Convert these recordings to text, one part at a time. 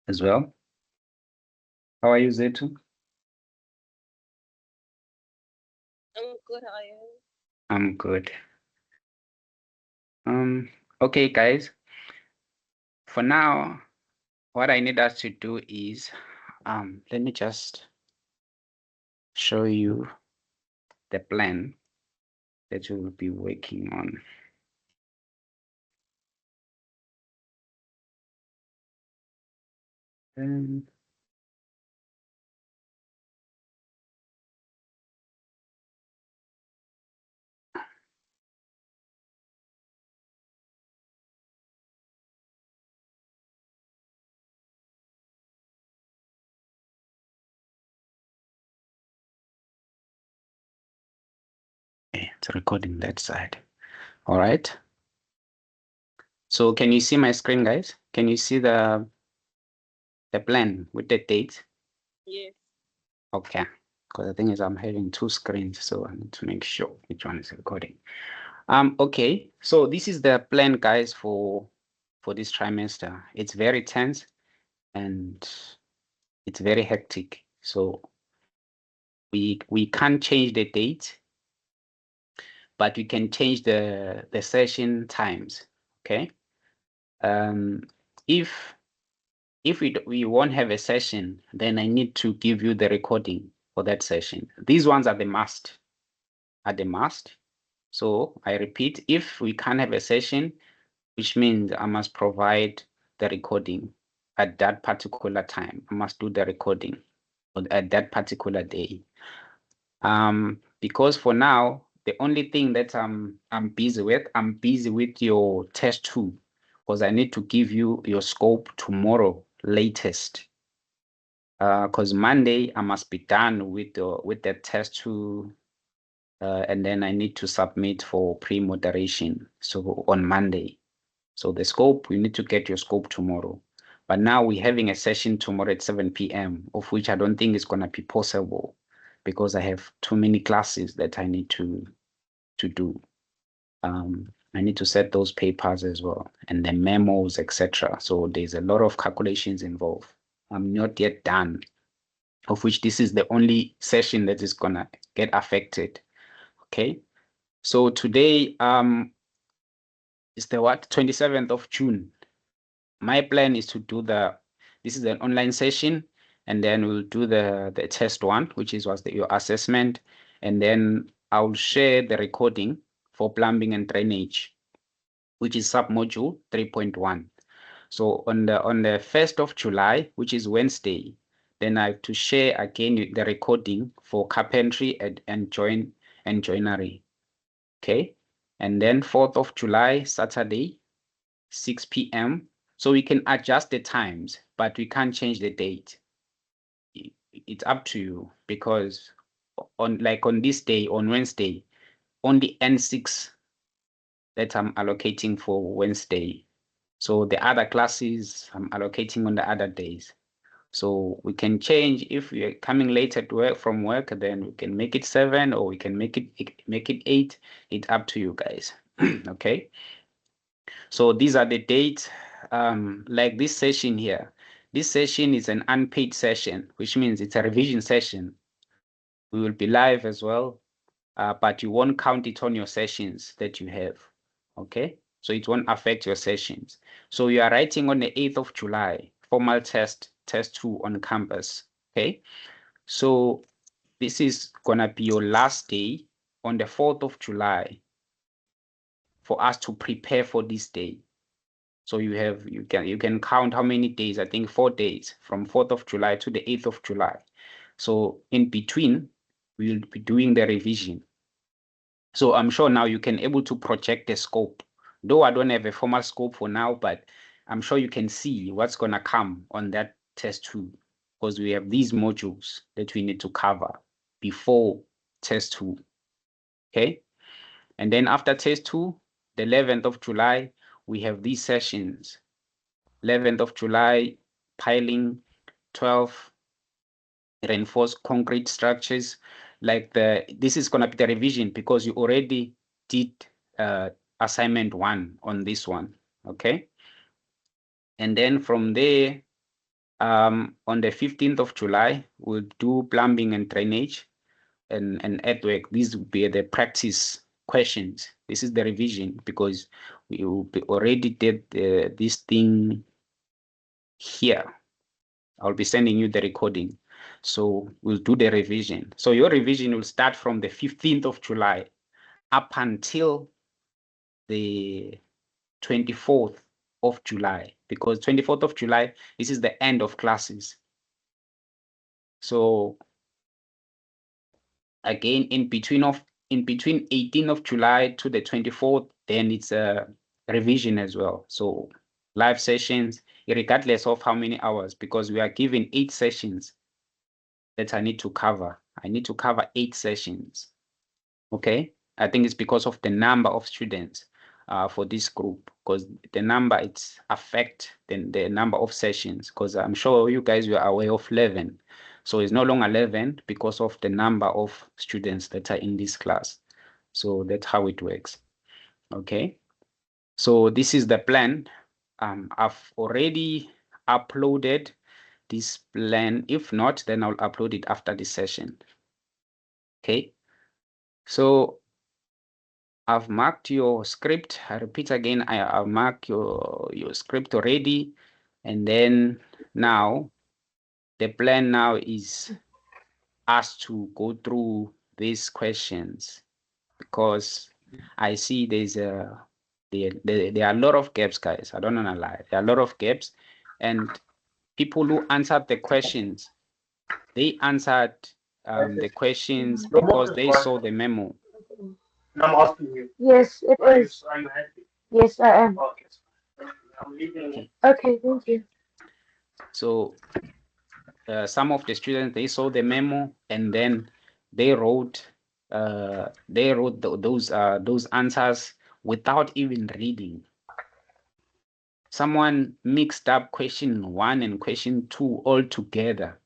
as well. How are you, Zetu? I'm good. How are you? I'm good. Okay, guys. For now, what I need us to do is, let me just show you the plan that we will be working on. Um, it's recording that side. All right. So can you see my screen, guys? Can you see the plan with the date? Yes. Okay. Because the thing is, I'm having two screens, so I need to make sure which one is recording. Okay. So this is the plan, guys, for this trimester. It's very tense and it's very hectic. So we can't change the date, but we can change the session times. Okay. Um, if we won't have a session, then I need to give you the recording for that session. These ones are the must. So I repeat, if we can't have a session, which means I must provide the recording at that particular time. I must do the recording at that particular day. Because for now, the only thing that I'm busy with your test 2, because I need to give you your scope tomorrow latest. Because Monday I must be done with the test 2, and then I need to submit for pre-moderation. So on Monday. So the scope, you need to get your scope tomorrow. But now we're having a session tomorrow at 7 p.m., of which I don't think is going to be possible because I have too many classes that I need to do. I need to set those papers as well and the memos, etc. So there's a lot of calculations involved. I'm not yet done, of which this is the only session that is going to get affected. Okay. So today, is the 27th of June. My plan is to do this is an online session, and then we'll do the test 1, which was your assessment, and then I'll share the recording for plumbing and drainage, which is submodule 3.1. So on the 1st of July, which is Wednesday, then I have to share again the recording for carpentry and joinery. Okay. And then 4th of July, Saturday, 6 p.m. So we can adjust the times, but we can't change the date. It's up to you, because on this day, on Wednesday, only N6 that I'm allocating for Wednesday. So the other classes I'm allocating on the other days. So we can change. If you're coming late at work from work, then we can make it 7, or we can make it 8. It's up to you guys. Okay. So these are the dates. Like this session here. This session is an unpaid session, which means it's a revision session. We will be live as well, but you won't count it on your sessions that you have. Okay. So it won't affect your sessions. So you are writing on the 8th of July, formal test 2 on campus. Okay. So this is gonna be your last day on the 4th of July for us to prepare for this day. So you can count how many days. I think 4 days, from 4th of July to the 8th of July. So in between, we'll be doing the revision. So I'm sure now you can able to project the scope. Though I don't have a formal scope for now, but I'm sure you can see what's gonna come on that test 2, because we have these modules that we need to cover before test 2. Okay. And then after test 2, the 11th of July, we have these sessions. 11th of July, piling, 12, reinforced concrete structures. This is going to be the revision, because you already did assignment 1 on this one. Okay. And then from there, On the 15th of July, we'll do plumbing and drainage and earthwork. These will be the practice questions. This is the revision because we already did this thing here. I'll be sending you the recording. So we'll do the revision. So your revision will start from the 15th of July up until the 24th of July, because 24th of July, this is the end of classes. So again, in between 18th of July to the 24th, then it's a revision as well. So live sessions, regardless of how many hours, because we are given 8 sessions that I need to cover. I need to cover 8 sessions. Okay, I think it's because of the number of students for this group, because the number it's affect the number of sessions, because I'm sure you guys were aware of 11. So it's no longer 11 because of the number of students that are in this class. So that's how it works. Okay, so this is the plan. I've already uploaded this plan. If not, then I'll upload it after this session. Okay, so I've marked your script. I repeat again, I'll mark your script already. And then now, the plan now is us to go through these questions, because I see there are a lot of gaps, guys. I don't want to lie. There are a lot of gaps. And people who answered the questions, they answered the questions because they saw the memo. And I'm asking you. Yes, it is. Are you happy? Yes, I am. Okay. I'm leaving. Okay. Okay, thank you. So some of the students, they saw the memo and then they wrote those answers without even reading. Someone mixed up question 1 and question 2 all together.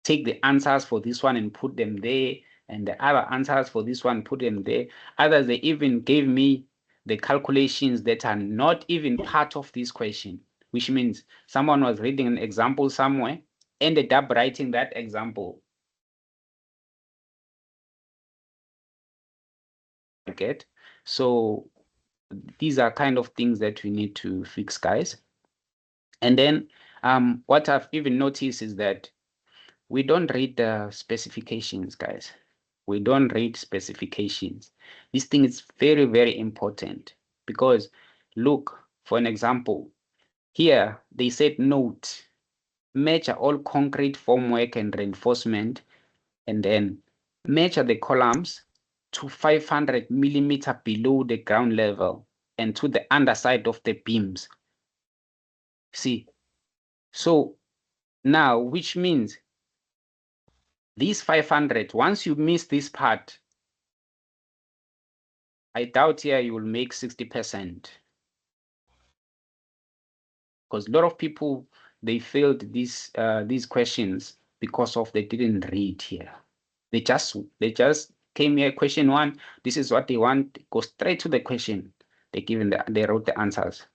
Take the answers for this one and put them there, and the other answers for this one, put them there. Others, they even gave me the calculations that are not even part of this question, which means someone was reading an example somewhere, ended up writing that example. Okay, so these are kind of things that we need to fix, guys. And then what I've even noticed is that we don't read the specifications, guys. We don't read specifications. This thing is very, very important, because look, for an example, here they said note, measure all concrete formwork and reinforcement, and then measure the columns to 500 millimeter below the ground level and to the underside of the beams. See, so now, which means these 500, once you miss this part, I doubt here you will make 60%. Because a lot of people, they failed these questions because of they didn't read here. They just came here, question 1, this is what they want, go straight to the question. They wrote the answers.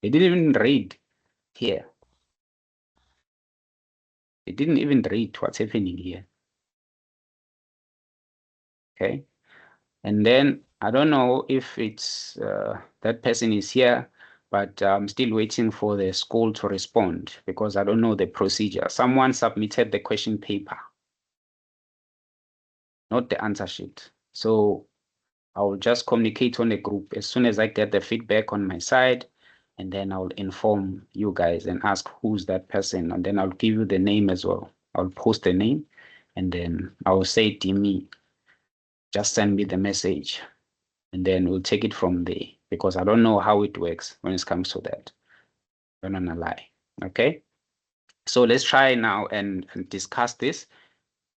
They didn't even read here. They didn't even read what's happening here. Okay. And then I don't know if it's that person is here, but I'm still waiting for the school to respond because I don't know the procedure. Someone submitted the question paper, not the answer sheet. So I will just communicate on the group as soon as I get the feedback on my side, and then I'll inform you guys and ask who's that person, and then I'll give you the name as well. I'll post the name, and then I'll say, Timmy, just send me the message, and then we'll take it from there, because I don't know how it works when it comes to that. I don't wanna lie. Okay. So let's try now and discuss this.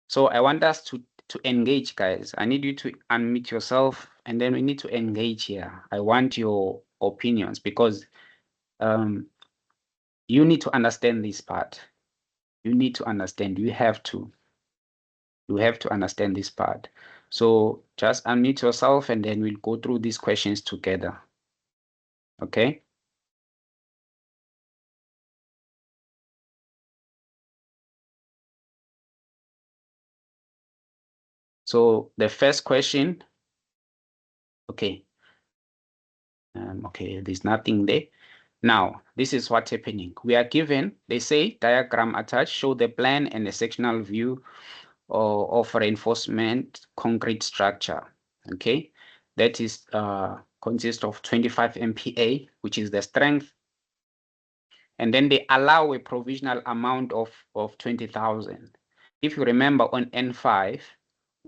So I want us to engage, guys. I need you to unmute yourself, and then we need to engage here. I want your opinions, because you need to understand this part. You need to understand. You have to understand this part. So just unmute yourself, and then we'll go through these questions together. Okay. So the first question, okay. Okay, there's nothing there. Now, this is what's happening. We are given, they say, diagram attached, show the plan and a sectional view of reinforcement concrete structure. Okay, that is consists of 25 MPa, which is the strength. And then they allow a provisional amount of 20,000. If you remember on N5,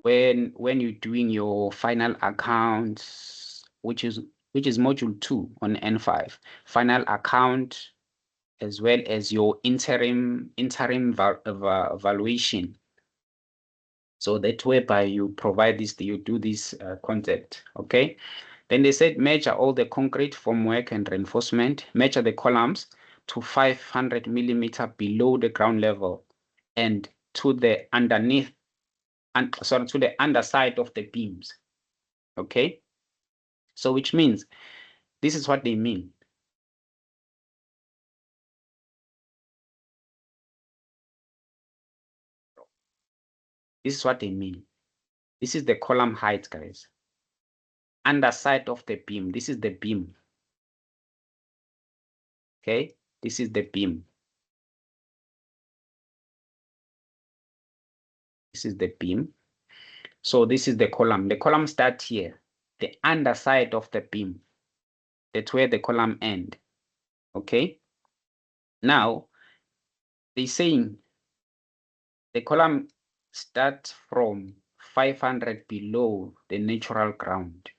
when you're doing your final accounts, which is module 2 on N5, final account as well as your interim valuation. So that whereby you provide this, you do this concept, okay? Then they said measure all the concrete formwork and reinforcement, measure the columns to 500 millimeter below the ground level and to the underneath, and sorry, to the underside of the beams, okay? So which means, this is what they mean. This is what they mean. This is the column height, guys. Underside of the beam, this is the beam. Okay, this is the beam. This is the beam. So this is the column. The column starts here, the underside of the beam. That's where the column ends. Okay. Now, they're saying the column starts from 500 below the natural ground.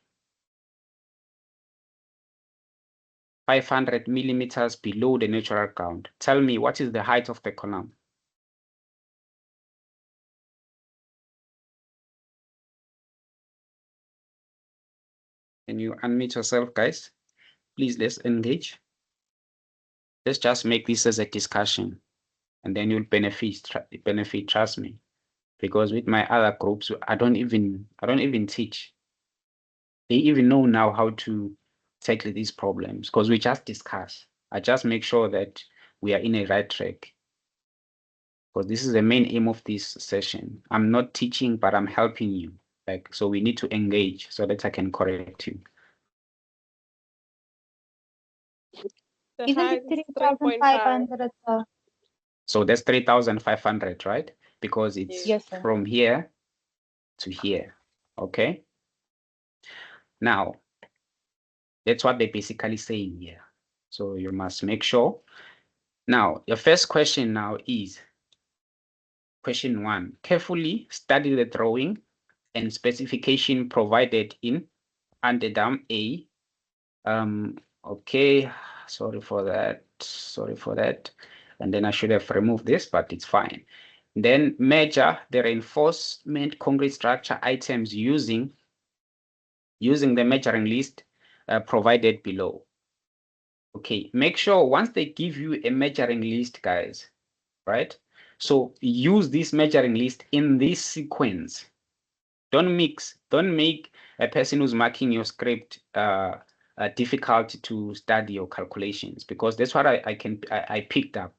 500 millimeters below the natural ground. Tell me, what is the height of the column? Can you unmute yourself, guys? Please, let's engage. Let's just make this as a discussion, and then you'll benefit, trust me. Because with my other groups, I don't even teach. They even know now how to tackle these problems because we just discuss. I just make sure that we are in a right track. Because this is the main aim of this session. I'm not teaching, but I'm helping you. Like, so we need to engage so that I can correct you. The Isn't height it is 3.5. 3,500, sir? So that's 3,500, right? Because it's Yes, sir. from here to here. Okay. Now, that's what they're basically saying here. So you must make sure. Now, your first question now is question 1. Carefully study the drawing and specification provided in Underdam A. Okay, sorry for that. And then I should have removed this, but it's fine. Then measure the reinforcement concrete structure items using the measuring list provided below. Okay, make sure once they give you a measuring list, guys, right? So use this measuring list in this sequence. Don't mix, don't make a person who's marking your script difficult to study your calculations, because that's what I picked up.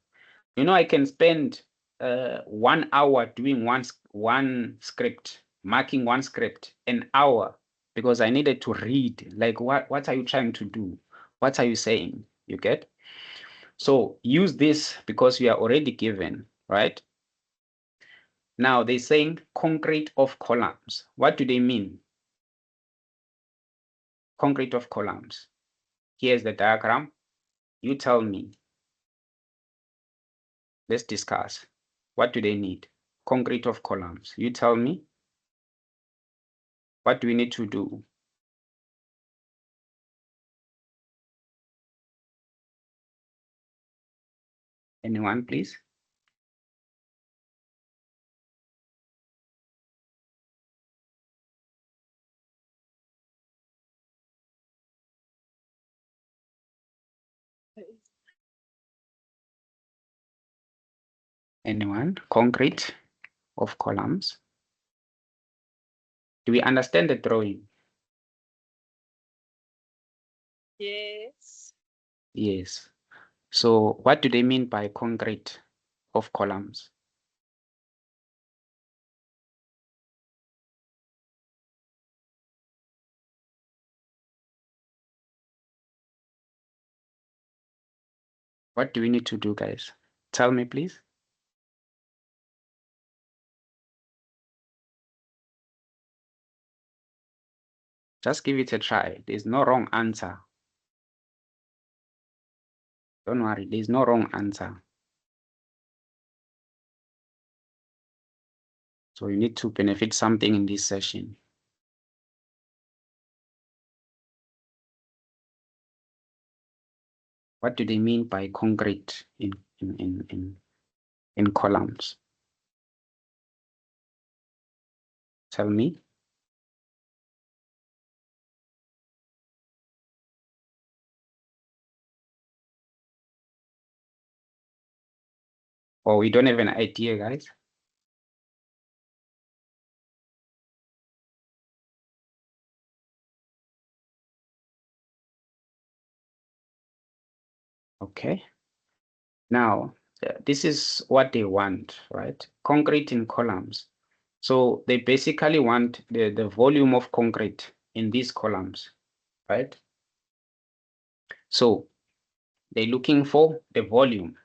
You know, I can spend 1 hour doing one script, marking one script, an hour, because I needed to read, like, what are you trying to do? What are you saying? You get? So use this because you are already given, right? Now they're saying concrete of columns. What do they mean? Concrete of columns. Here's the diagram. You tell me. Let's discuss. What do they need? Concrete of columns. You tell me. What do we need to do? Anyone, please? Anyone? Concrete of columns. Do we understand the drawing? Yes. Yes. So what do they mean by concrete of columns? What do we need to do, guys? Tell me, please. Just give it a try. There's no wrong answer. Don't worry, there's no wrong answer. So you need to benefit something in this session. What do they mean by concrete in columns? Tell me. Or we don't have an idea, guys. Okay. Now, this is what they want, right? Concrete in columns. So they basically want the volume of concrete in these columns, right? So they're looking for the volume.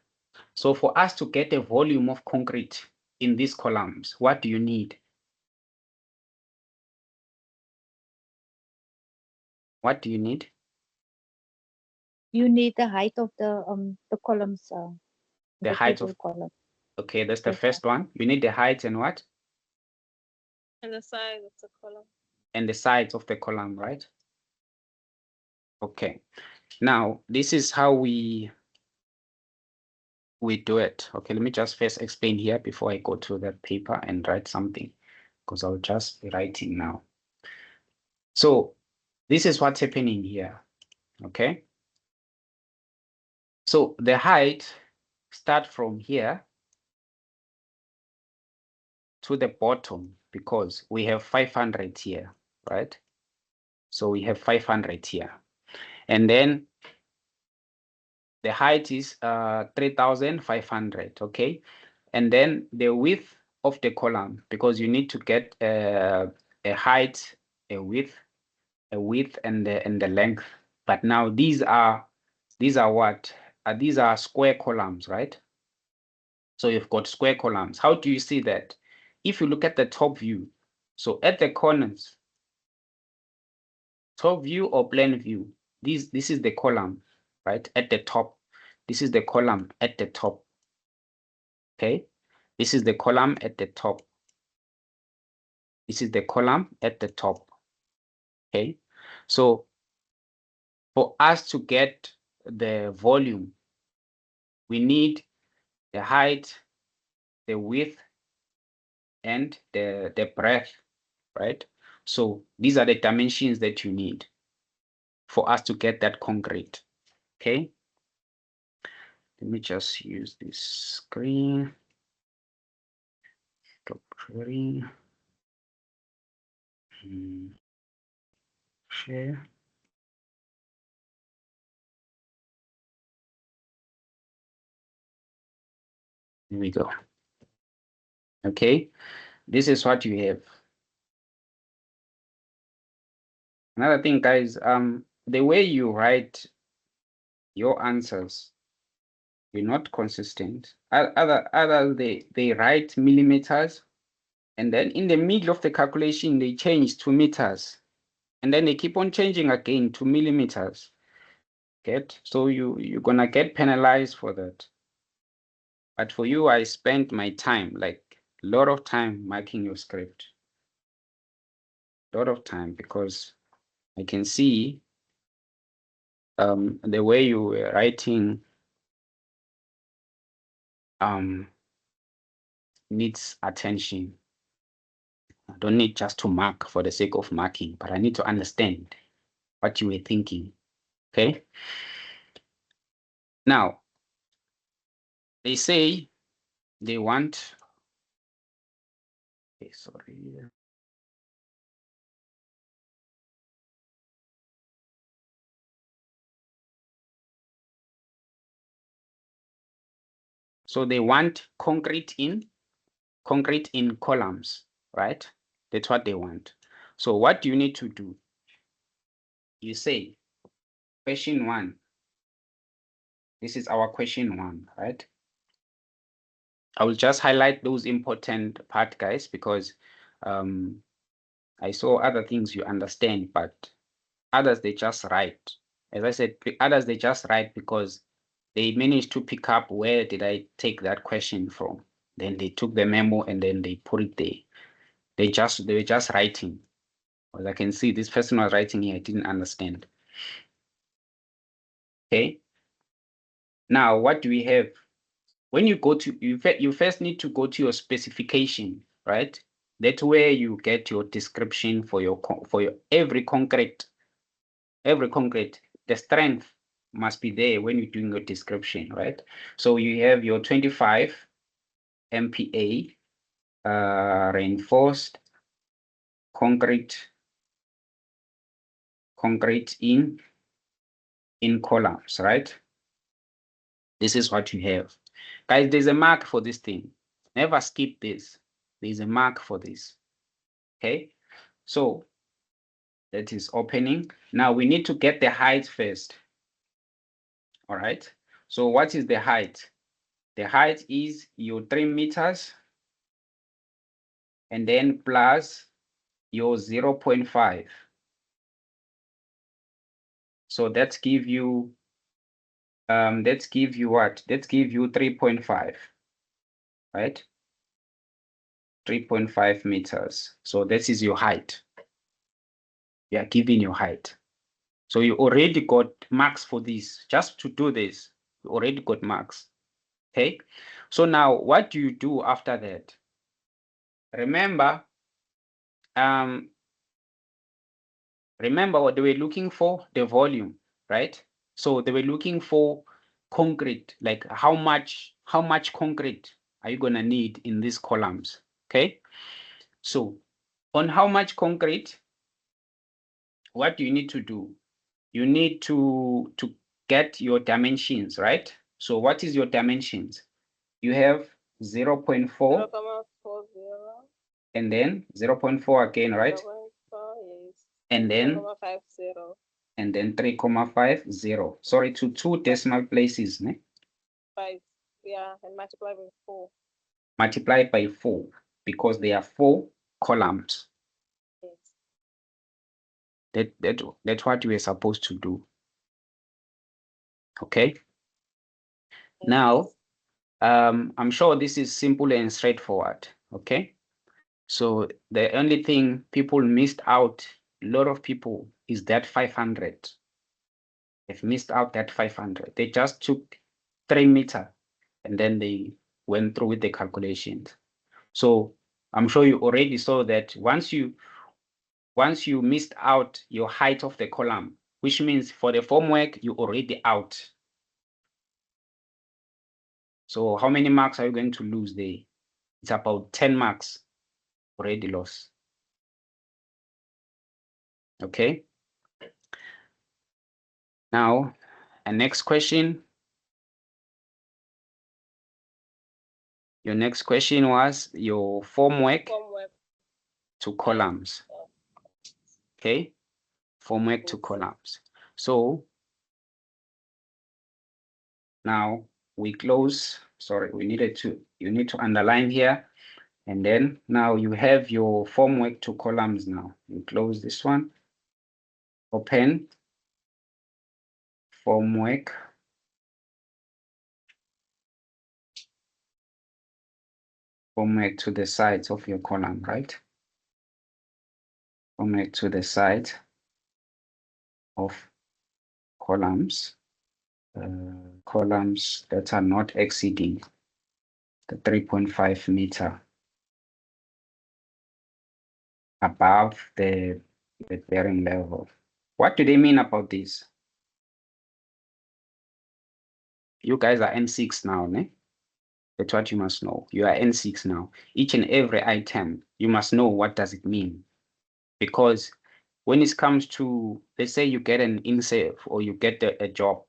So for us to get a volume of concrete in these columns, what do you need? What do you need? You need the height of the columns. The height of table column. Okay, that's the Yes, first one. You need the height and what? And the size of the column. And the sides of the column, right? Okay. Now, this is how we do it. Okay, let me just first explain here before I go to that paper and write something, because I'll just be writing now. So this is what's happening here. Okay. So the height start from here to the bottom because we have 500 here, right? So we have 500 here. And then the height is 3,500, okay? And then the width of the column, because you need to get a height, a width, and the length. But now these are what? These are square columns, right? So you've got square columns. How do you see that? If you look at the top view, so at the corners, top view or plan view, this is the column, right? At the top. This is the column at the top. Okay. This is the column at the top. This is the column at the top. Okay. So for us to get the volume, we need the height, the width, and the breadth, right? So these are the dimensions that you need for us to get that concrete. Okay. Let me just use this screen. Stop sharing. Share. Here we go. Okay. This is what you have. Another thing, guys, the way you write your answers, you're not consistent. Others they write millimeters, and then in the middle of the calculation they change to meters, and then they keep on changing again to millimeters. Get so you're gonna get penalized for that. But for you, I spent my time, like a lot of time, marking your script. A lot of time because I can see the way you were writing needs attention. I don't need just to mark for the sake of marking, but I need to understand what you were thinking. Okay. Now, they say they want, okay, sorry. So they want concrete in columns, right? That's what they want. So what do you need to do? You say, question 1, This is our question 1, right? I will just highlight those important part, guys, because I saw other things you understand, but others they just write. As I said, others they just write because they managed to pick up where did I take that question from. Then they took the memo and then they put it there. They were just writing. As I can see, this person was writing here, I didn't understand. Okay. Now, what do we have? When you go to, you first need to go to your specification, right? That's where you get your description for your every concrete. The strength must be there when you're doing your description, right? So you have your 25 MPa reinforced concrete in columns, right? This is what you have. Guys, there's a mark for this thing. Never skip this. There's a mark for this. Okay, so that is opening. Now we need to get the height first. All right, so what is the height? The height is your 3 meters and then plus your 0.5. So that's give you what? Let's give you 3.5, right? 3.5 meters. So this is your height. You are giving your height. So you already got marks for this. Just to do this, you already got marks. Okay. So now what do you do after that? Remember what they were looking for? The volume, right? So they were looking for concrete, like how much concrete are you gonna need in these columns? Okay. So on how much concrete, what do you need to do? You need to get your dimensions, right? So what is your dimensions? You have 0.4 0.40 and then 0.4 again, right? 0.4, yes. And then 0.50. and then 3.50. Sorry, to 2 decimal places, ne? 5, yeah, and multiply by 4. Multiplied by 4 because there are 4 columns. Yes. That's what we are supposed to do. Okay. Now, I'm sure this is simple and straightforward. Okay. So the only thing people missed out, a lot of people, is that 500. They've missed out that 500. They just took 3 meters and then they went through with the calculations. So I'm sure you already saw that once you missed out your height of the column, which means for the formwork, you're already out. So how many marks are you going to lose there? It's about 10 marks already lost. Okay. Now, a next question. Your next question was your formwork to columns. Okay. Formwork to columns. So now we close. Sorry, you need to underline here. And then now you have your formwork to columns now. You close this one. Open formwork. Formwork to the sides of your column, right? Formwork to the side of columns. Columns that are not exceeding the 3.5 meter above the bearing level. What do they mean about this? You guys are N6 now, ne? That's what you must know. You are N6 now. Each and every item, you must know what does it mean. Because when it comes to, let's say you get an INSEF or you get a job,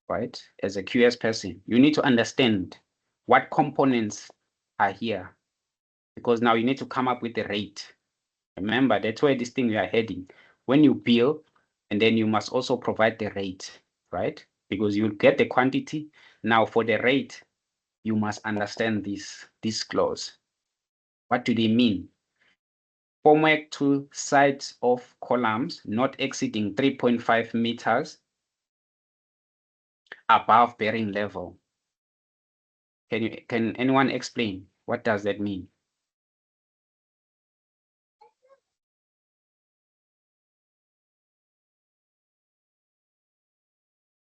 right? As a QS person, you need to understand what components are here. Because now you need to come up with a rate. Remember, that's where this thing we are heading. When you bill, and then you must also provide the rate, right? because you'll get the quantity. Now for the rate, you must understand this clause. What do they mean? Formwork to sides of columns not exceeding 3.5 meters above bearing level. Can anyone explain what does that mean?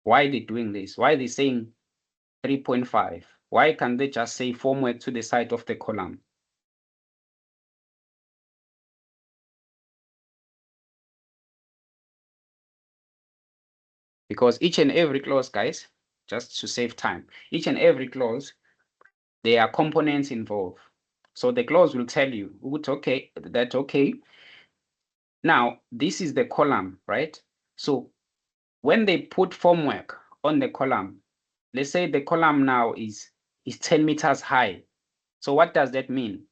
Why are they doing this? Why are they saying 3.5? Why can't they just say formwork to the side of the column? Because each and every clause, guys, just to save time, each and every clause, there are components involved. So the clause will tell you, okay, that's okay. Now, this is the column, right? So when they put formwork on the column, let's say the column now is 10 meters high. So what does that mean?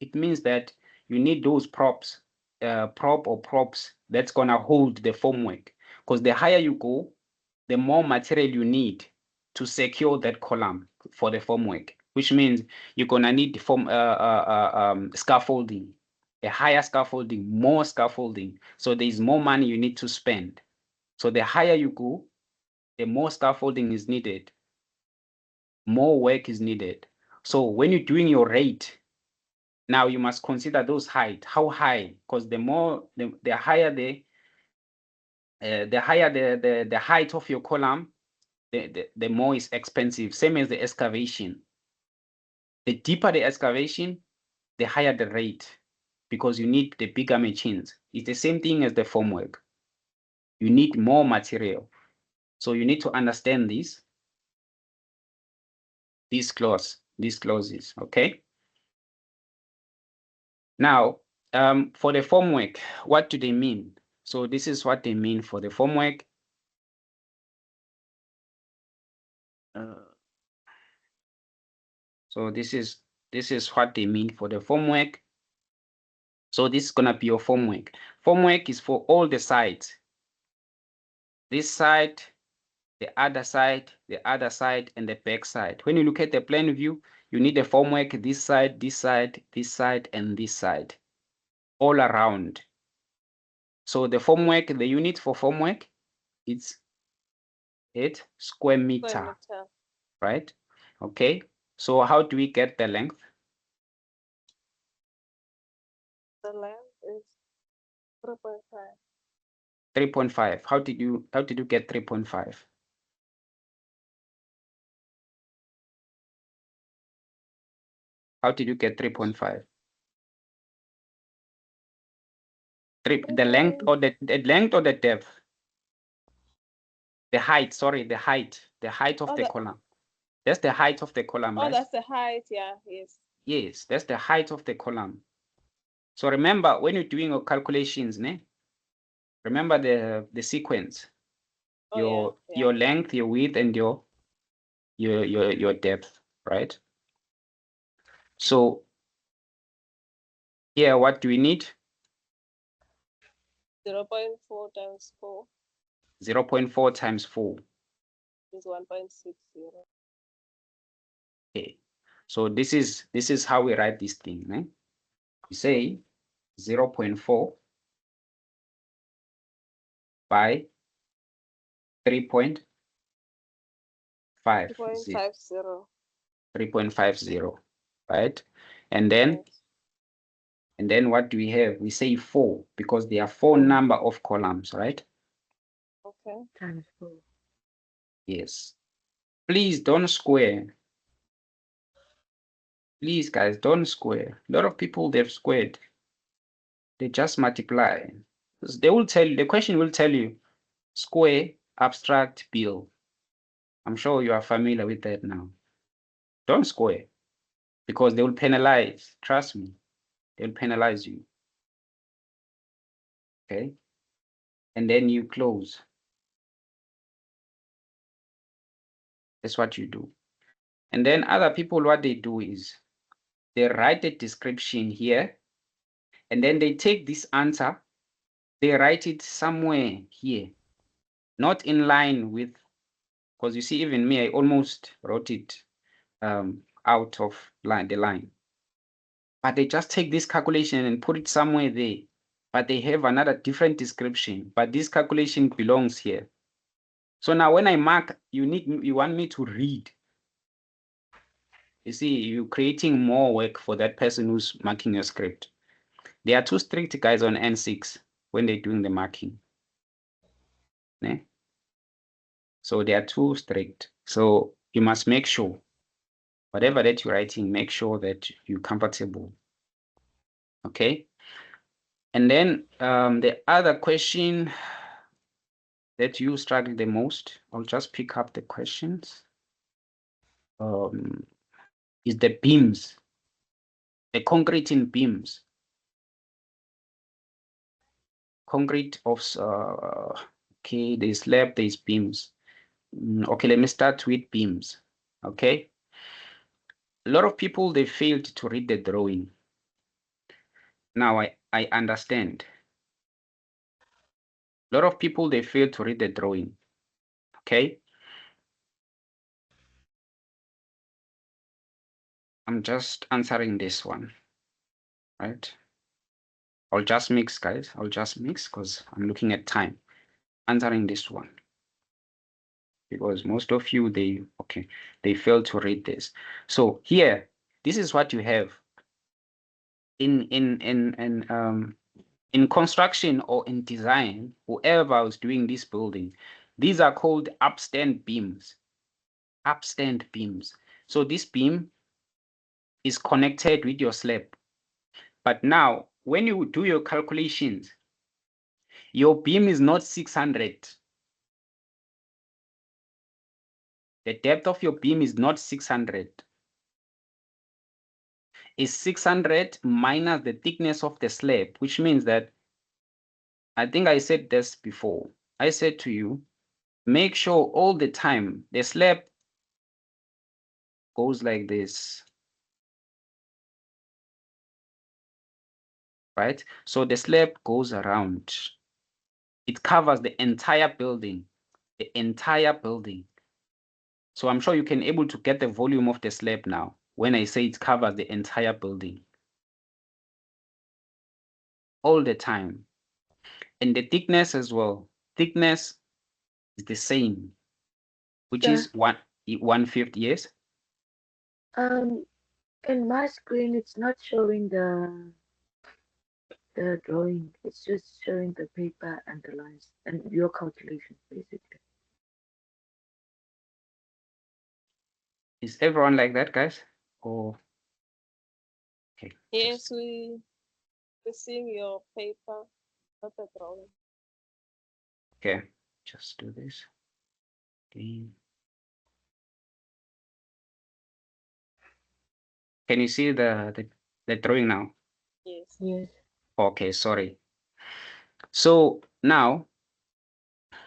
It means that you need those props, prop or props that's gonna hold the formwork. Because the higher you go, the more material you need to secure that column for the formwork, which means you're gonna need scaffolding, a higher scaffolding, more scaffolding. So there's more money you need to spend. So the higher you go, the more scaffolding is needed, more work is needed. So when you're doing your rate, now you must consider those height. How high? Because the higher the height of your column, the more is expensive. Same as the excavation. The deeper the excavation, the higher the rate, because you need the bigger machines. It's the same thing as the formwork. You need more material. So you need to understand these clauses, okay? Now, for the formwork, what do they mean? So this is what they mean for the formwork. So this is what they mean for the formwork. So this is gonna be your formwork. Formwork is for all the sides. This side, the other side, the other side, and the back side. When you look at the plan view, you need the formwork this side, this side, this side, and this side, all around. So the formwork, the unit for formwork, it's 8 square meter, right? Okay. So how do we get the length? The length is 3.5. 3.5. How did you get 3.5? How did you get 3.5? The length or the length or the depth? The height, sorry, the height of the column. That's the height of the column, right? Oh, that's the height, yeah, yes. Yes, that's the height of the column. So remember, when you're doing your calculations, remember the sequence. Oh, your length, your width, and your depth, right? So here, what do we need? 0.4 times 4 0.4 times 4 is 1.60. Okay. So this is how we write this thing, right? We say 0.4 by 3.50. 3.50, right? And then what do we have? We say 4 because there are 4 number of columns, right? Okay. Times 4. Yes. Please don't square. Please, guys, don't square. A lot of people, they've squared. They just multiply. They will tell you, the question will tell you, square, abstract, bill. I'm sure you are familiar with that now. Don't square because they will penalize. Trust me, they'll penalize you. Okay. And then you close. That's what you do. And then other people, what they do is they write a description here and then they take this answer, they write it somewhere here, not in line with Because you see, even me, I almost wrote it out of the line. But they just take this calculation and put it somewhere there. But they have another different description. But this calculation belongs here. So now when I mark, you want me to read. You see, you're creating more work for that person who's marking your script. They are too strict, guys, on N6 when they're doing the marking. Ne? So they are too strict. So you must make sure, whatever that you're writing, make sure that you're comfortable. Okay. And then the other question that you struggle the most, I'll just pick up the questions, is the beams, the concrete in beams. Concrete of, okay, there's slab, there's beams. Okay, let me start with beams. Okay. A lot of people, they failed to read the drawing. Now I understand. A lot of people, they fail to read the drawing. Okay. I'm just answering this one, right? I'll just mix, guys. I'll just mix because I'm looking at time. Answering this one. Because most of you, they fail to read this. So here, this is what you have. In construction or in design, whoever was doing this building, these are called upstand beams. Upstand beams. So this beam is connected with your slab. But now, when you do your calculations, your beam is not 600. The depth of your beam is not 600. It's 600 minus the thickness of the slab, which means that, I think I said this before. I said to you, make sure all the time the slab goes like this. Right? So the slab goes around. It covers the entire building. The entire building. So I'm sure you can able to get the volume of the slab now when I say it covers the entire building. All the time. And the thickness as well. Thickness is the same, which Sir, is 1/5, yes? in my screen, it's not showing the drawing. It's just showing the paper and the lines and your calculations, basically. Is everyone like that, guys? Or okay. Yes, we're seeing your paper, not the drawing. Okay, just do this. Okay. Can you see the drawing now? Yes. Yes. Okay, sorry. So now,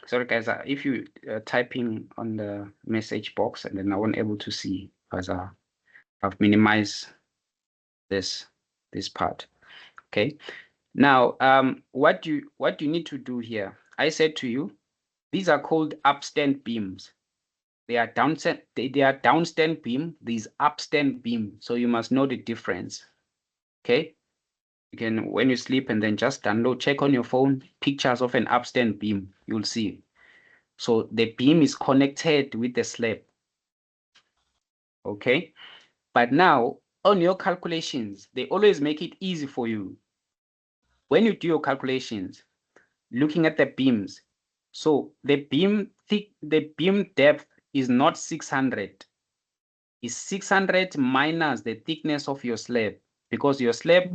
sorry guys, if you typing on the message box and then I won't able to see because I've minimized this part. Okay. Now, what you need to do here, I said to you, these are called upstand beams. They are downstand, they are downstand beam, these upstand beam. So you must know the difference. Okay. You can, when you sleep and then just download, check on your phone, pictures of an upstand beam, you'll see. So the beam is connected with the slab. Okay. But now on your calculations, they always make it easy for you. When you do your calculations, looking at the beams, so the beam depth is not 600. It's 600 minus the thickness of your slab, because your slab,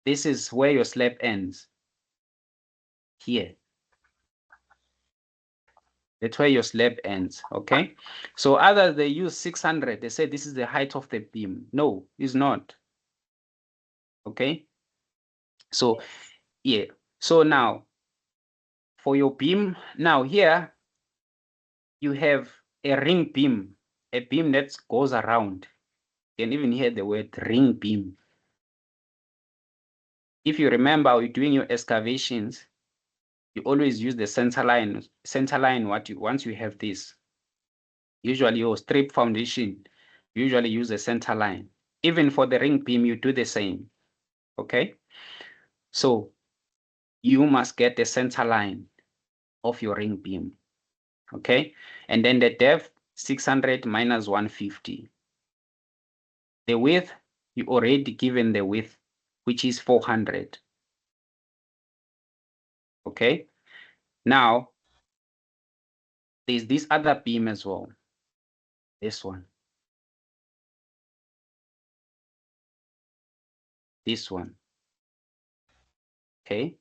this is where your slab ends. Here. That's where your slab ends, okay? So others, they use 600. They say this is the height of the beam. No, it's not. Okay? So, yeah. So now, for your beam, now here, you have a ring beam, a beam that goes around. You can even hear the word ring beam. If you remember, you're doing your excavations, you always use the center line once you have this. Usually your strip foundation, usually use a center line. Even for the ring beam, you do the same. Okay. So you must get the center line of your ring beam. Okay. And then the depth 600 minus 150. The width, you already given the width, which is 400. Okay. Now, there's this other beam as well. This one. This one. Okay.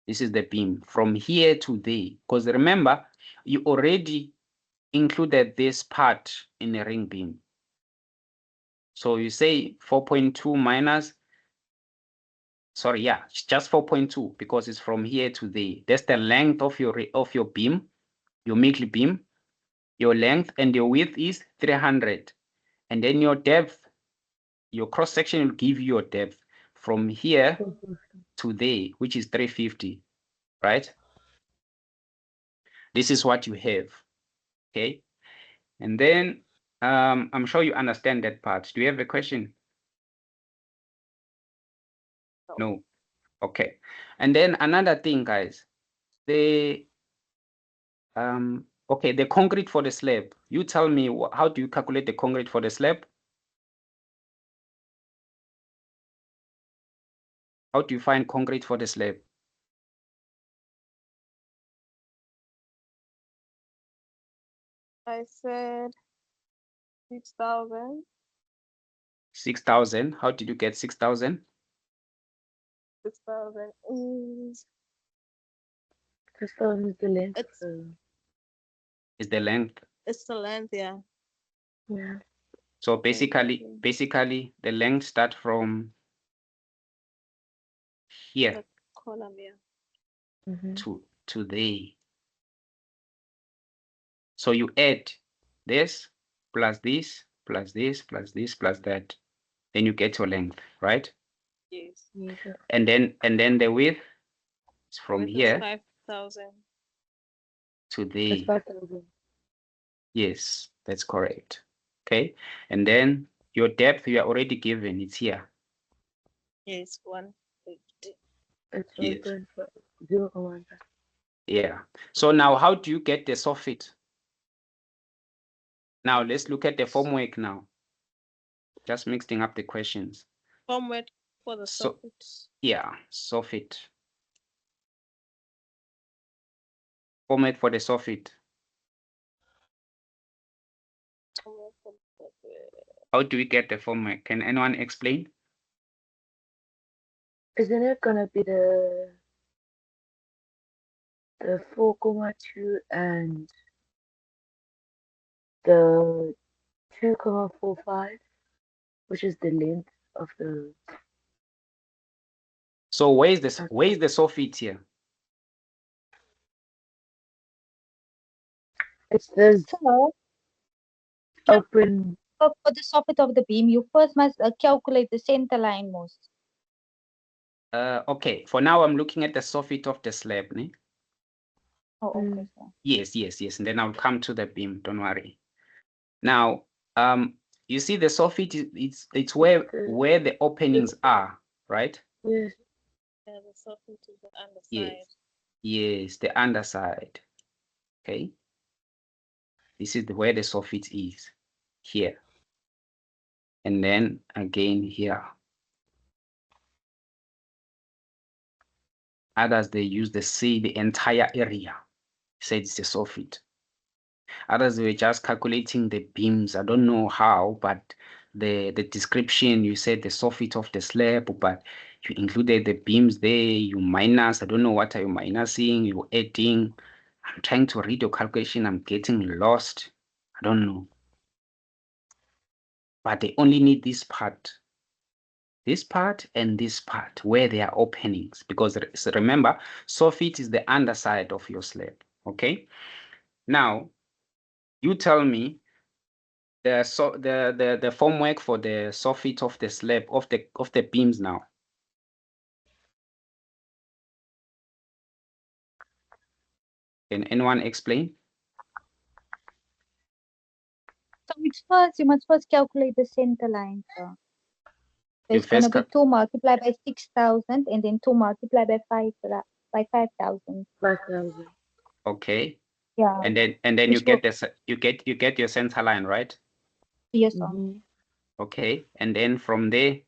This is the beam from here to there. Because remember, you already included this part in the ring beam. So you say 4.2 minus, sorry, yeah, it's just 4.2 because it's from here to there. That's the length of your beam, your Meakley beam. Your length and your width is 300. And then your depth, your cross section will give you your depth from here to there, which is 350, right? This is what you have, okay? And then I'm sure you understand that part. Do you have a question? No. Okay. And then another thing, guys, the okay, the concrete for the slab. You tell me, how do you calculate the concrete for the slab? How do you find concrete for the slab? I said 6,000. 6,000. How did you get 6,000? 6,000 is 6,000 is the length. It's- Is the length. it's the length, yeah. Yeah. So basically, Okay. basically the length start from here The column, yeah. Mm-hmm. to there. So you add this plus this plus this plus this plus that, then you get your length, right? Yes. Yes, sir. And then the width is from Width is here 5,000. to It's there. 5,000. Yes, that's correct. Okay, and then your depth you are already given. It's here. Yes, 150. It's Yes. 1.5. 0.1. Yeah. So now, how do you get the soffit? Now let's look at the formwork now. Just mixing up the questions. Formwork for the So- soffit. Yeah, soffit. Formwork for the soffit. Formwork for the soffit. How do we get the formwork? Can anyone explain? Isn't it gonna be the 4.2 and the 2.45, which is the length of the So where's the soffit here? it's this So, open. for the soffit of the beam, you first must calculate the center line most. Okay, for now I'm looking at the soffit of the slab. Ne? Oh, okay. Mm. So. Yes, and then I'll come to the beam. Don't worry. Now, you see the soffit it's where the openings are, right? Yes. Yeah, the soffit is the underside. Yes, the underside. Okay. This is where the soffit is, here. And then again here. Others, they use the entire area. Said it's a soffit. Others were just calculating the beams. I don't know how, but the description, you said the soffit of the slab, but you included the beams there, you minus, I don't know what are you minusing, you're adding. I'm trying to read your calculation, I'm getting lost. I don't know. But they only need this part and this part where there are openings, because remember, soffit is the underside of your slab. Okay. Now, you tell me the formwork for the soffit of the slab of the beams now. Can anyone explain? You must first calculate the center line. So You it's going to first be 2 multiplied by 6,000 and then 2 multiplied by 5,000. 5,000. okay, Yeah. and then you Which will get you get your center line, right? yes, Mm-hmm. Okay, and then from there,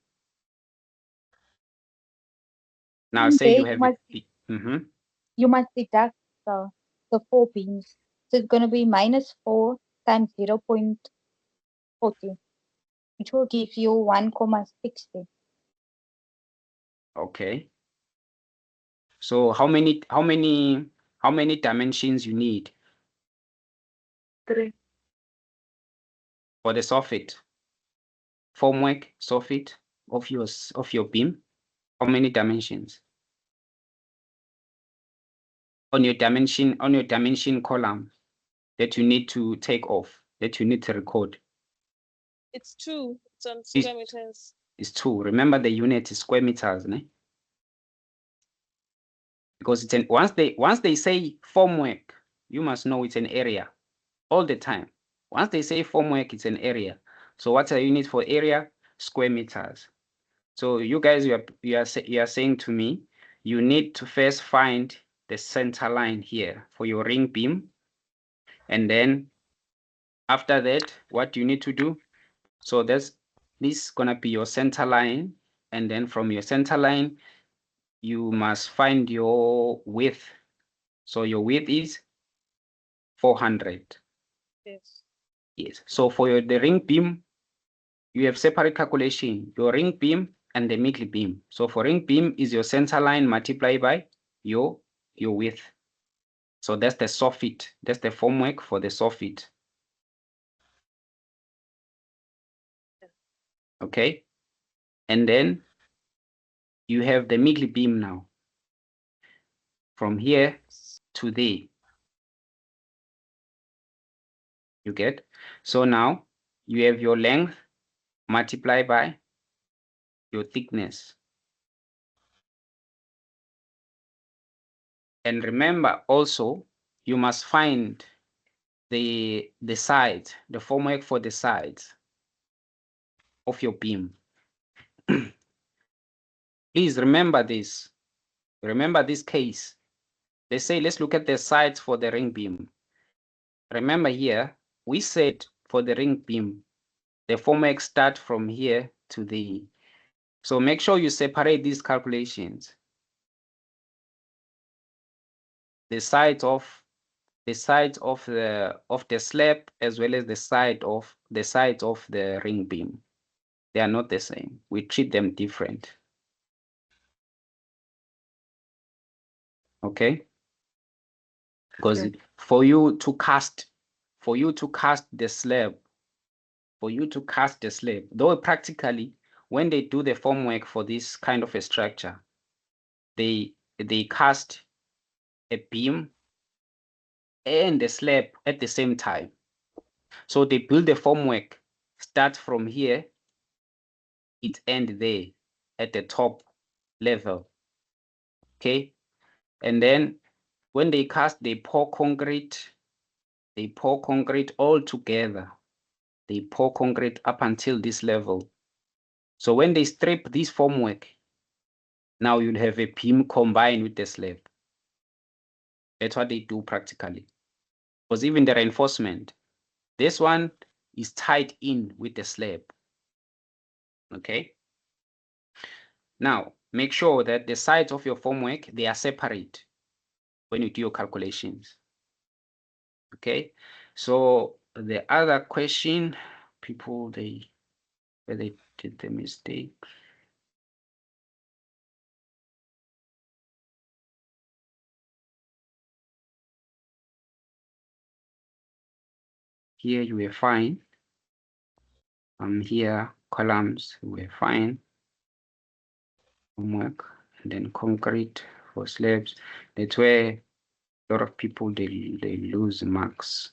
now from say there you have it. you must deduct the 4 beams. So it's going to be minus 4 times 0.40, which will give you 1,60. Okay. So how many dimensions you need 3. for the soffit? Formwork soffit of your beam? How many dimensions? On your dimension column that you need to take off, that you need to record. It's 2. It's on Is- square meters. Is 2. Remember the unit is square meters, né? Because it's once they say formwork, you must know it's an area all the time. Once they say formwork, it's an area. So what's a unit for area? Square meters. So you guys, you are saying to me, you need to first find the center line here for your ring beam, and then after that, what you need to do? So this is gonna be your center line, and then from your center line, you must find your width. So your width is 400. Yes. Yes. So for the ring beam, you have separate calculation, your ring beam and the middle beam. So for ring beam is your center line multiplied by your width. So that's the soffit. That's the formwork for the soffit. Okay. And then you have the middle beam now. From here to there. You get? So now you have your length multiplied by your thickness. And remember also, you must find the sides, the formwork for the sides of your beam. Please remember this. Remember this case. They say, let's look at the sides for the ring beam. Remember here, we said for the ring beam, the formwork start from here to the. So make sure you separate these calculations. The sides of the slab as well as the sides of the ring beam. They are not the same. We treat them different. Okay? Because for you to cast the slab, though practically when they do the formwork for this kind of a structure, they cast a beam and the slab at the same time. So they build the formwork, start from here, it end there at the top level. Okay. And then when they cast, they pour concrete all together. They pour concrete up until this level. So when they strip this formwork, now you'll have a beam combined with the slab. That's what they do practically. Because even the reinforcement, this one is tied in with the slab. Okay. Now, make sure that the sides of your formwork, they are separate when you do your calculations. Okay. So the other question, people, where they did the mistake. Here you were fine. Here columns were fine. Homework, and then concrete for slabs. That's where a lot of people they lose marks.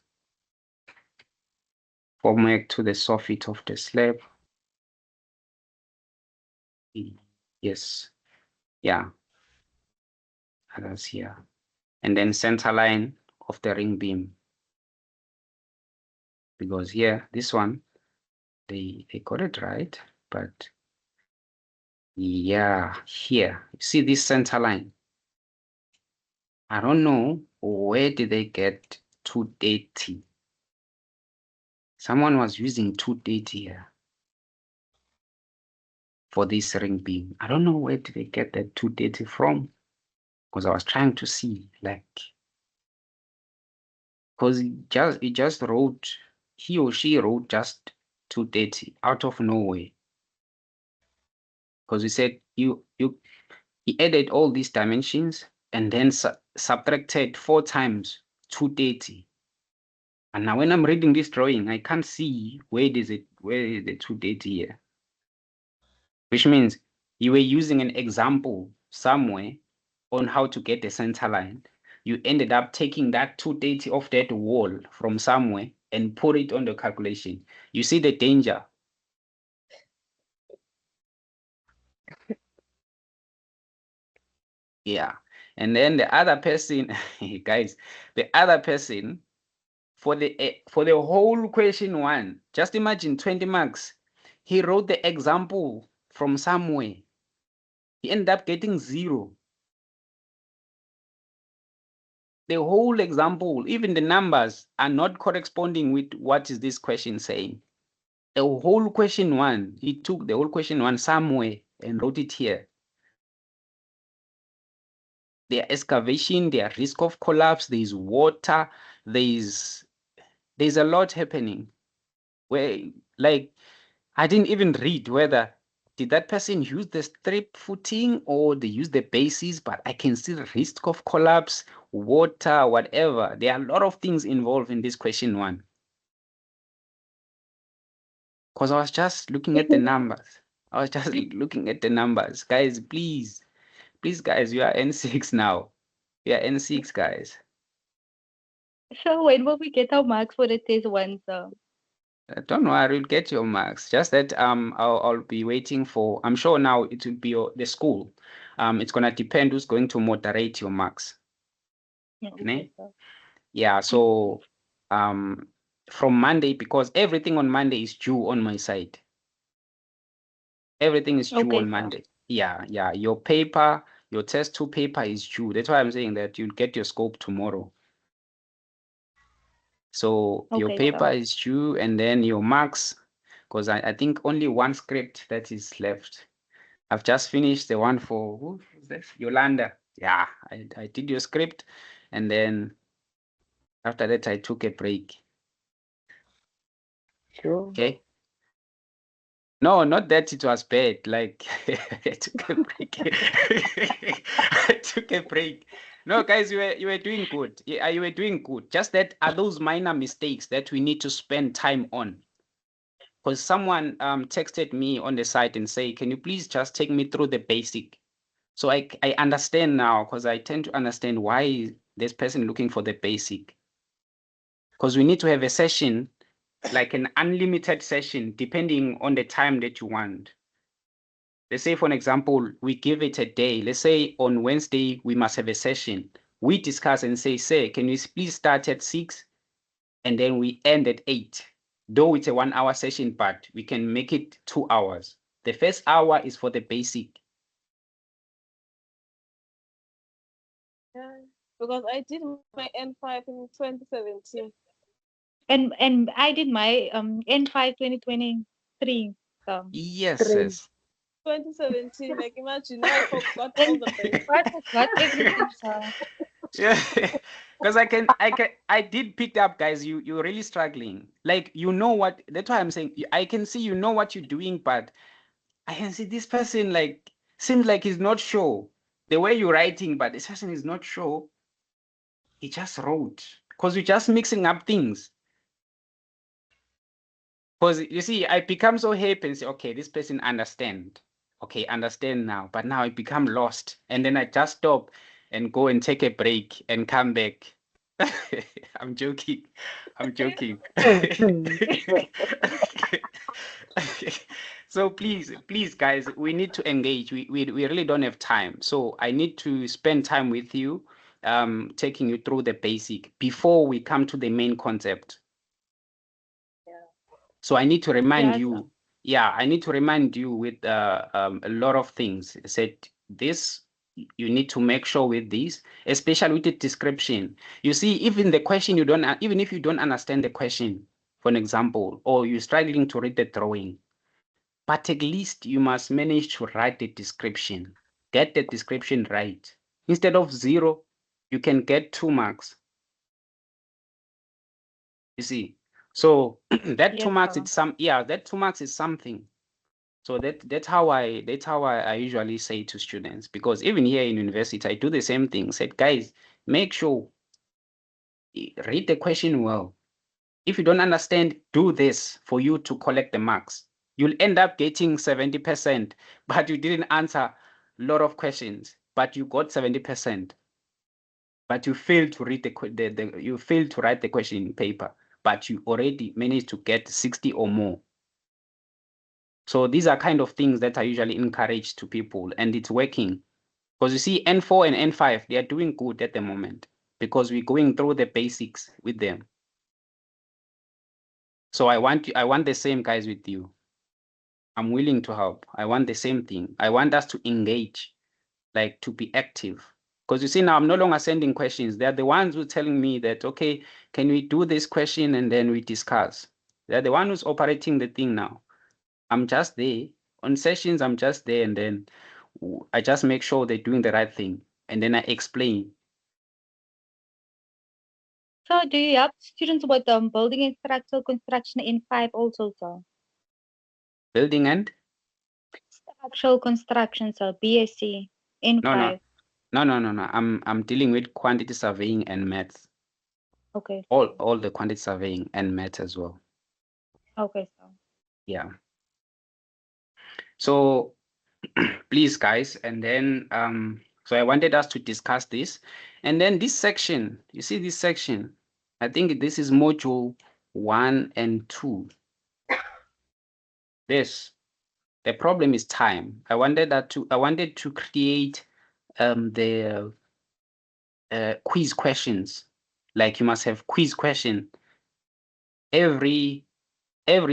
Formwork to the soffit of the slab. Yes. Yeah. Others here. And then center line of the ring beam. because here, this one, they got it right, but yeah, here, you see this center line? I don't know where did they get 230. Someone was using 230 here for this ring beam. I don't know where did they get that 230 from, because I was trying to see, like, because he just wrote, he or she wrote just 230 out of nowhere. Because he said he added all these dimensions and then subtracted 4 times 230. And now when I'm reading this drawing, I can't see where is the 230 here. Which means you were using an example somewhere on how to get a center line. You ended up taking that 230 off that wall from somewhere and put it on the calculation. You see the danger. Yeah. And then the other person, guys, the other person for the whole question 1, just imagine 20 marks. He wrote the example from somewhere. He ended up getting 0. The whole example, even the numbers are not corresponding with what is this question saying. The whole question 1, he took the whole question 1 somewhere and wrote it here. There excavation, there risk of collapse, there is water, there's a lot happening. Where, like, I didn't even read whether did that person use the strip footing or they use the bases, but I can see the risk of collapse, water, whatever. There are a lot of things involved in this question 1. Because I was just looking at the numbers. I was just looking at the numbers. Guys, please, guys, you are N6 now. You are N6, guys. So when will we get our marks for the test 1, sir? Don't worry, you'll get your marks. Just that I'll be waiting for. I'm sure now it will be the school. It's gonna depend who's going to moderate your marks. Okay, sir. Yeah. So from Monday, because everything on Monday is due on my side. Everything is due Okay, on sir. Monday. Yeah. Your paper, your test 2 paper is due. That's why I'm saying that you'll get your scope tomorrow. So your Okay, paper sir. is due, and then your marks, because I think only one script that is left. I've just finished the one for who is that? Yolanda. Yeah, I did your script, and then after that I took a break. Sure. Okay. No, not that it was bad. Like I took a break. I took a break. No, guys, you were doing good. Yeah, you were doing good. Just that are those minor mistakes that we need to spend time on. Because someone texted me on the site and say, can you please just take me through the basic? So I understand now, because I tend to understand why this person looking for the basic. Because we need to have a session, like an unlimited session, depending on the time that you want. Let's say, for an example, we give it a day. Let's say on Wednesday, we must have a session. We discuss and say, can you please start at 6 and then we end at 8? Though it's a 1 hour session, but we can make it 2 hours. The first hour is for the basic. Yeah, because I did my N5 in 2017. And I did my N5 2023. Yes, Three. yes. 2017, like imagine I forgot all the basics. I forgot everything, sir. Yeah, because I did pick up, guys. You're really struggling. Like, you know what? That's why I'm saying I can see you know what you're doing, but I can see this person like seems like he's not sure the way you're writing, but this person is not sure. He just wrote because you're just mixing up things. Because you see, I become so happy and say, okay, this person understand. Okay, understand now. But now I become lost. And then I just stop and go and take a break and come back. I'm joking. I'm joking. So please, guys, we need to engage. We really don't have time. So I need to spend time with you, taking you through the basic before we come to the main concept. So I need to remind Yeah, you. Yeah, I need to remind you with a lot of things. I said this, you need to make sure with this, especially with the description. You see, even the question you don't, even if you don't understand the question, for an example, or you're struggling to read the drawing, but at least you must manage to write the description. Get the description right. Instead of 0, you can get 2 marks. You see, so that 2 yes, marks, sir. it's that 2 marks is something. So that's how I usually say to students, because even here in university, I do the same thing. Said, guys, make sure read the question well. If you don't understand, do this for you to collect the marks. You'll end up getting 70%, but you didn't answer a lot of questions, but you got 70%. But you failed to read you failed to write the question in paper, but you already managed to get 60 or more. So these are kind of things that I usually encourage to people, and it's working. Because you see, N4 and N5, they are doing good at the moment because we're going through the basics with them. So I want the same, guys, with you. I'm willing to help. I want the same thing. I want us to engage, like to be active. Because you see, now I'm no longer sending questions. They're the ones who are telling me that, okay, can we do this question and then we discuss. They're the one who's operating the thing now. I'm just there. On sessions, I'm just there, and then I just make sure they're doing the right thing. And then I explain. So do you help students with building and structural construction in 5 also, sir? Building and? Structural construction, sir, BSc in No, no. 5. No. I'm dealing with quantity surveying and maths. Okay. All the quantity surveying and maths as well. Okay, sir. Yeah. So please, guys, and then so I wanted us to discuss this. And then this section, you see this section, I think this is module 1 and 2. This, the problem is time. I wanted to create the quiz questions. Like you must have quiz question every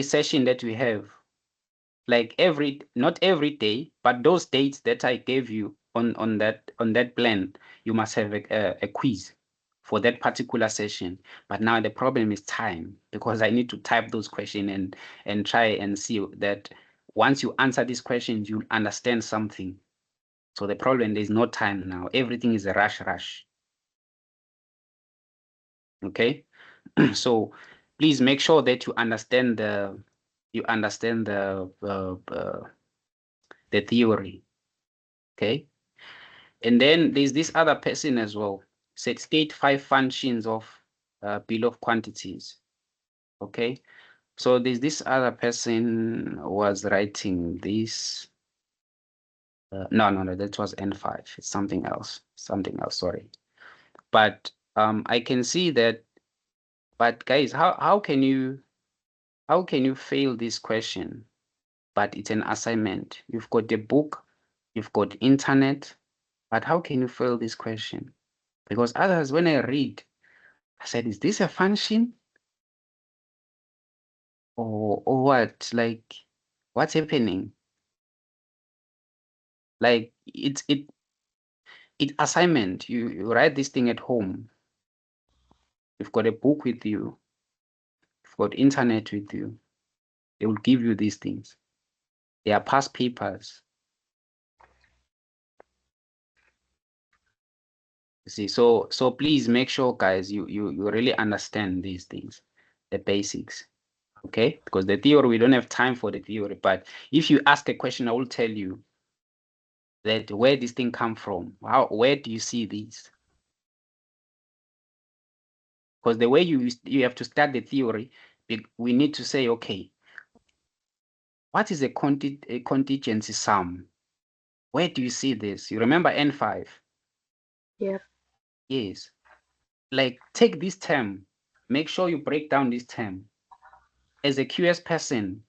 session that we have. Like not every day, but those dates that I gave you on that plan, you must have a quiz for that particular session. But now the problem is time, because I need to type those questions and try and see that once you answer these questions, you'll understand something. So the problem, there's no time now. Everything is a rush. Okay. So please make sure that you understand the theory. Okay. And then there's this other person as well. Said state 5 functions of bill of quantities. Okay. So there's this other person was writing this. No, that was N5. It's something else. Sorry. But I can see that. But guys, how can you fail this question? But it's an assignment. You've got the book, you've got internet, but how can you fail this question? Because others, when I read, I said, is this a function? Or what? Like, what's happening? Like it's assignment. You write this thing at home. You've got a book with you, you've got internet with you. They will give you these things. They are past papers. You see, so please make sure, guys, you really understand these things, the basics. Okay, because the theory, we don't have time for the theory, but if you ask a question, I will tell you that where this thing come from. Where do you see these? Because the way you have to start the theory, we need to say, okay, what is a contingency sum? Where do you see this? You remember N5? Yep. Yes. Like, take this term, make sure you break down this term. As a QS person,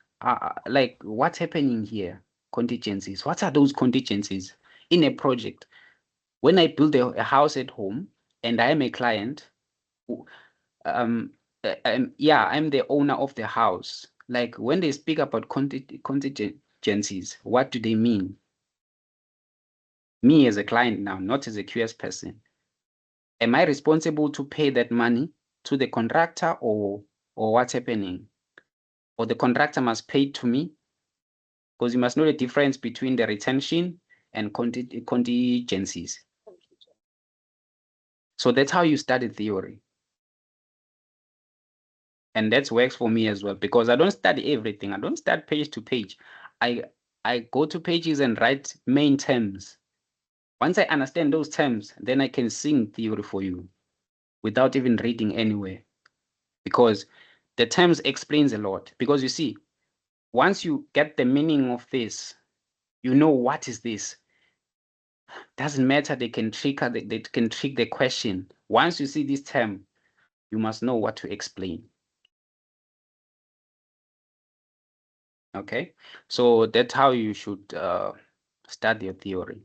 like, what's happening here? Contingencies. What are those contingencies in a project? When I build a house at home and I am a client, I'm the owner of the house. Like when they speak about contingencies, what do they mean? Me as a client now, not as a QS person. Am I responsible to pay that money to the contractor or what's happening? Or the contractor must pay to me? Because you must know the difference between the retention and contingencies. So that's how you study theory. And that works for me as well, because I don't study everything. I don't start page to page. I go to pages and write main terms. Once I understand those terms, then I can sing theory for you without even reading anywhere, because the terms explains a lot. Because you see, once you get the meaning of this, you know what is this. Doesn't matter, they can trick the question. Once you see this term, you must know what to explain. Okay, so that's how you should study your theory.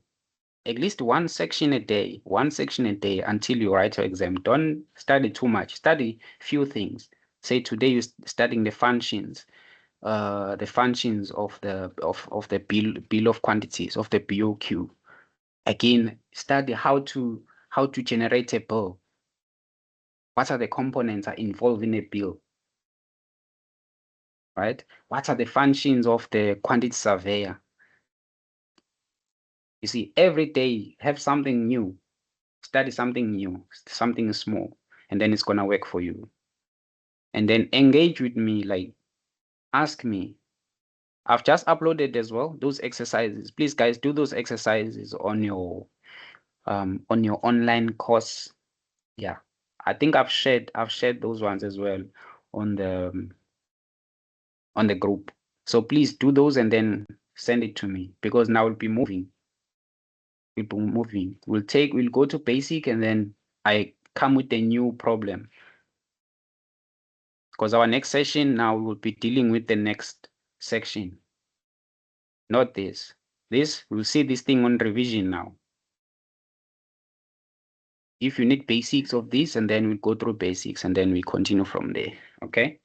At least one section a day until you write your exam. Don't study too much. Study few things. Say today you're studying the functions of the bill of quantities of the BOQ. Again, study how to generate a bill. What are the components are involved in a bill? Right? What are the functions of the quantity surveyor? You see, every day have something new. Study something new, something small, and then it's gonna work for you. And then engage with me, like ask me. I've just uploaded as well those exercises. Please, guys, do those exercises on your online course. Yeah, I think I've shared those ones as well on the group. So please do those and then send it to me, because now we'll be moving. We'll go to basic, and then I come with a new problem. Because our next session now we will be dealing with the next section. Not this. We'll see this thing on revision now. If you need basics of this, and then we'll go through basics, and then we continue from there. Okay.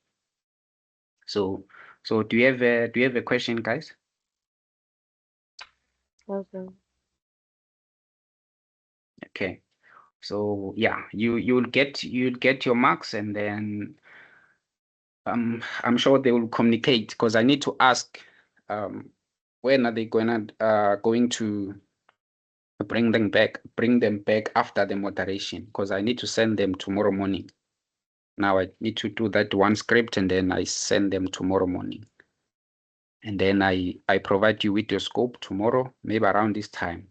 So do you have a question, guys? Also, Okay. So yeah, you'll get your marks, and then I'm sure they will communicate, because I need to ask when are they going to bring them back after the moderation, because I need to send them tomorrow morning. Now I need to do that one script, and then I send them tomorrow morning. And then I provide you with your scope tomorrow, maybe around this time.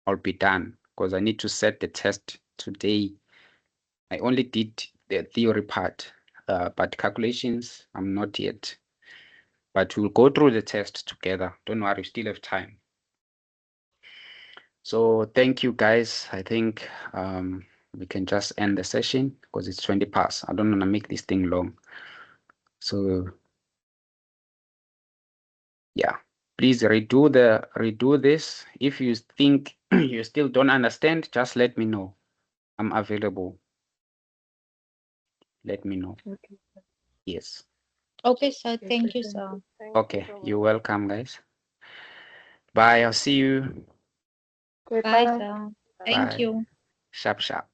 I'll be done, because I need to set the test today. I only did the theory part, but calculations, I'm not yet. But we'll go through the test together. Don't worry, we still have time. So thank you, guys. I think we can just end the session, because it's 20 past. I don't want to make this thing long. So yeah, please redo this. If you think you still don't understand, just let me know. I'm available. Let me know. okay. Yes. Okay, sir. Yes, Thank you, thank sir. Thank Okay, you so you're much. welcome, guys. Bye. I'll see you. Bye, sir. Thank Bye. you. Sharp, sharp.